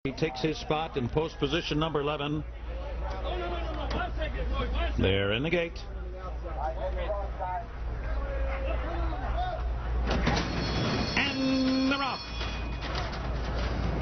He takes his spot in post position number 11. They're in the gate. And they're off.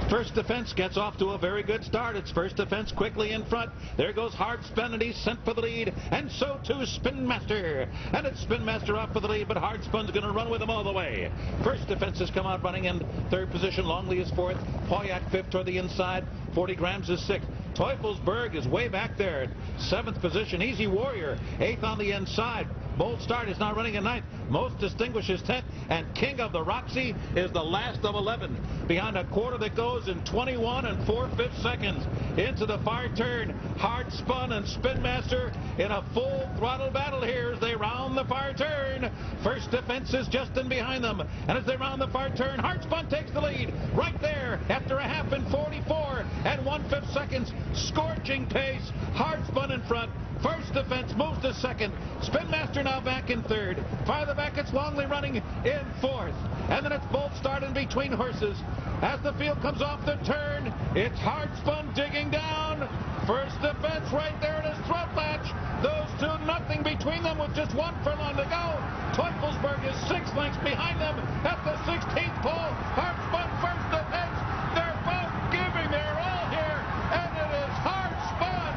First Defense gets off to a very good start. It's First Defense quickly in front. There goes Hard Spun, and he's sent for the lead. And so too Spin Master. And it's Spin Master off for the lead, but Hard Spun's going to run with him all the way. First Defense has come out running in third position. Longley is fourth. Hoyak fifth toward the inside. 40 grams is sixth. Teufelsberg is way back there at seventh position. Easy Warrior, eighth on the inside. Bold Start is now running in ninth. Most Distinguished is 10th. And King of the Roxy is the last of 11. Behind a quarter that goes in 21 and 4/5 seconds. Into the far turn. Hard Spun and Spin Master in a full throttle battle here as they round the far turn. First Defense is just in behind them. And as they round the far turn, Hard Spun takes the lead right there after a half in 44 and 1/5 seconds. Scorching pace. Hard Spun in front. First Defense moves to second. Spin Master now back in third. Farther back, it's Longley running in fourth. And then it's Bold Start in between horses. As the field comes off the turn, it's Hard Spun digging down. First Defense right there in his throat latch. Those two, nothing between them with just 1 furlong to go. Teufelsberg is 6 lengths behind them at the 16th pole. Hard Spun, First Defense. They're both giving their all here. And it is Hard Spun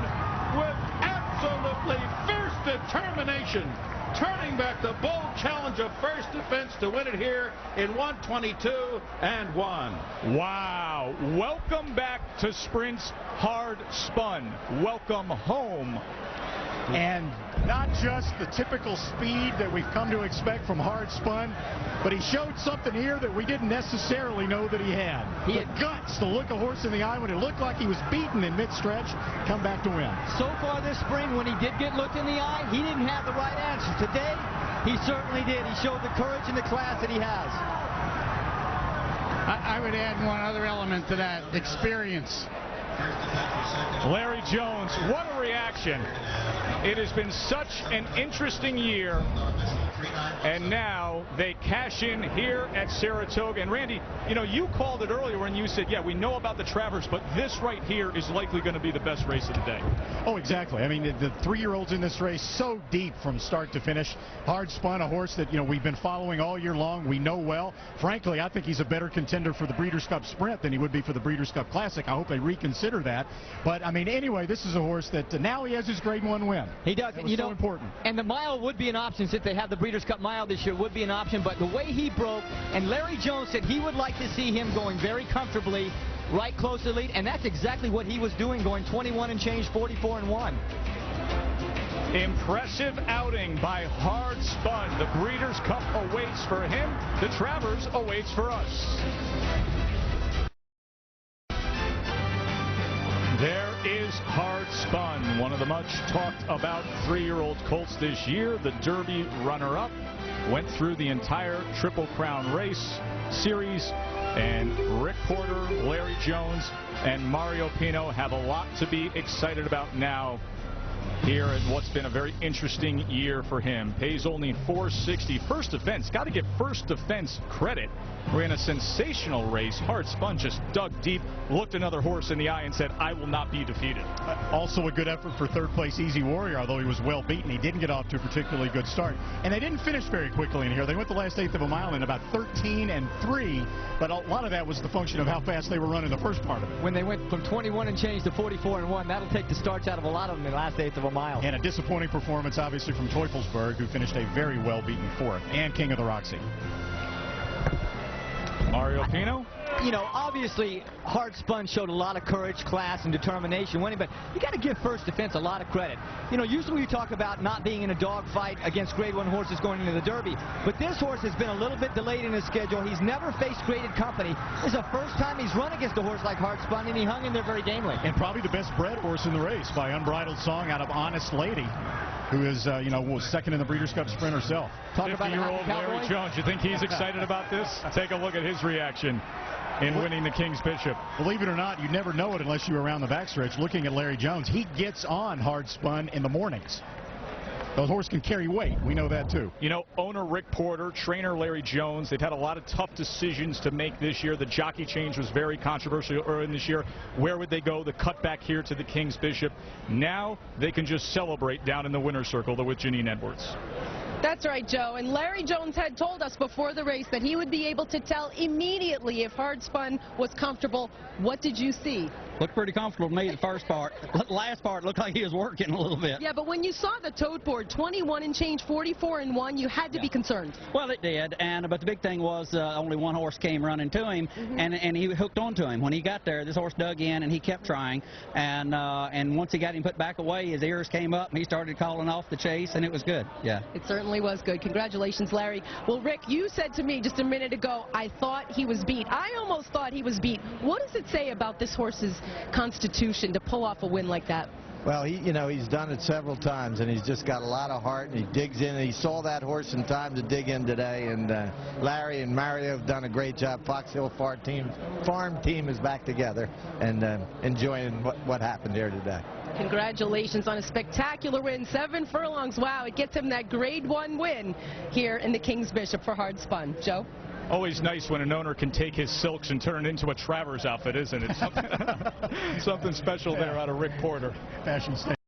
with absolutely fierce determination, turning back the bold challenge of First Defense to win it here in 1:22 and 1. Wow. Welcome back to Sprint's Hard Spun. Welcome home. And not just the typical speed that we've come to expect from Hard Spun, but he showed something here that we didn't necessarily know that he had. He had guts to look a horse in the eye when it looked like he was beaten in mid-stretch, come back to win. So far this spring, when he did get looked in the eye, he didn't have the right answer. Today, he certainly did. He showed the courage and the class that he has. I would add one other element to that, experience. Larry Jones, what a reaction. It has been such an interesting year, and now they cash in here at Saratoga. And Randy, you know, you called it earlier when you said, yeah, we know about the Travers, but this right here is likely going to be the best race of the day. Oh, exactly. I mean, the 3-year-olds in this race, so deep from start to finish. Hard Spun, a horse that, you know, we've been following all year long. We know well. Frankly, I think he's a better contender for the Breeders' Cup Sprint than he would be for the Breeders' Cup Classic. I hope they reconsider that. But, I mean, anyway, this is a horse that now he has his Grade 1 win. He does. That was so important. And the mile would be an option since they have the Breeders' Cup Mile this year. Would be an option, but the way he broke, and Larry Jones said he would like to see him going very comfortably right close to the lead, and that's exactly what he was doing, going 21 and change, 44 and 1. Impressive outing by Hard Spun. The Breeders' Cup awaits for him. The Travers awaits for us. There is Hard Spun, one of the much talked about 3-year-old colts this year. The Derby runner-up, went through the entire Triple Crown race series, and Rick Porter, Larry Jones, and Mario Pino have a lot to be excited about now here in what's been a very interesting year for him. Pays only $460. First Defense, got to give First Defense credit. Ran a sensational race. Hard Spun just dug deep, looked another horse in the eye and said, I will not be defeated. Also a good effort for third place Easy Warrior, although he was well beaten. He didn't get off to a particularly good start. And they didn't finish very quickly in here. They went the last eighth of a mile in about 13 and 3, but a lot of that was the function of how fast they were running the first part of it. When they went from 21 and change to 44 and 1, that'll take the starts out of a lot of them in the last eighth of a mile. And a disappointing performance, obviously, from Teufelsberg, who finished a very well-beaten fourth, and King of the Roxy. Mario Pino? You know, obviously, Hard Spun showed a lot of courage, class, and determination winning, but you got to give First Defense a lot of credit. You know, usually we talk about not being in a dogfight against Grade 1 horses going into the Derby, but this horse has been a little bit delayed in his schedule. He's never faced graded company. This is the first time he's run against a horse like Hard Spun, and he hung in there very gamely. And probably the best bred horse in the race by Unbridled Song out of Honest Lady, who is, you know, was second in the Breeders' Cup Sprint herself. 50-year-old Larry Jones, you think he's excited about this? Take a look at his reaction in winning the King's Bishop. Believe it or not, you never know it unless you're around the backstretch. Looking at Larry Jones, he gets on Hard Spun in the mornings. The horse can carry weight. We know that too. You know, owner Rick Porter, trainer Larry Jones, they've had a lot of tough decisions to make this year. The jockey change was very controversial early in this year. Where would they go? The cut back here to the King's Bishop. Now they can just celebrate down in the winner's circle with Janine Edwards. That's right, Joe. And Larry Jones had told us before the race that he would be able to tell immediately if Hard Spun was comfortable. What did you see? Looked pretty comfortable to me the first part. The last part looked like he was working a little bit. Yeah, but when you saw the tote board, 21 and change, 44 and 1, you had to be concerned. Well, it did, but the big thing was only one horse came running to him, and he hooked onto him. When he got there, this horse dug in, and he kept trying, and once he got him put back away, his ears came up, and he started calling off the chase, and it was good. Yeah. It certainly was good. Congratulations, Larry. Well, Rick, you said to me just a minute ago, I thought he was beat. I almost thought he was beat. What does it say about this horse's constitution to pull off a win like that? Well, he's done it several times, and he's just got a lot of heart, and he digs in, and he saw that horse in time to dig in today, and Larry and Mario have done a great job. Fox Hill Farm team is back together and enjoying what happened here today. Congratulations on a spectacular win, 7 furlongs. Wow, it gets him that Grade 1 win here in the King's Bishop for Hard Spun. Joe? Always nice when an owner can take his silks and turn it into a Travers outfit, isn't it? Something special there out of Rick Porter. Fashion statement.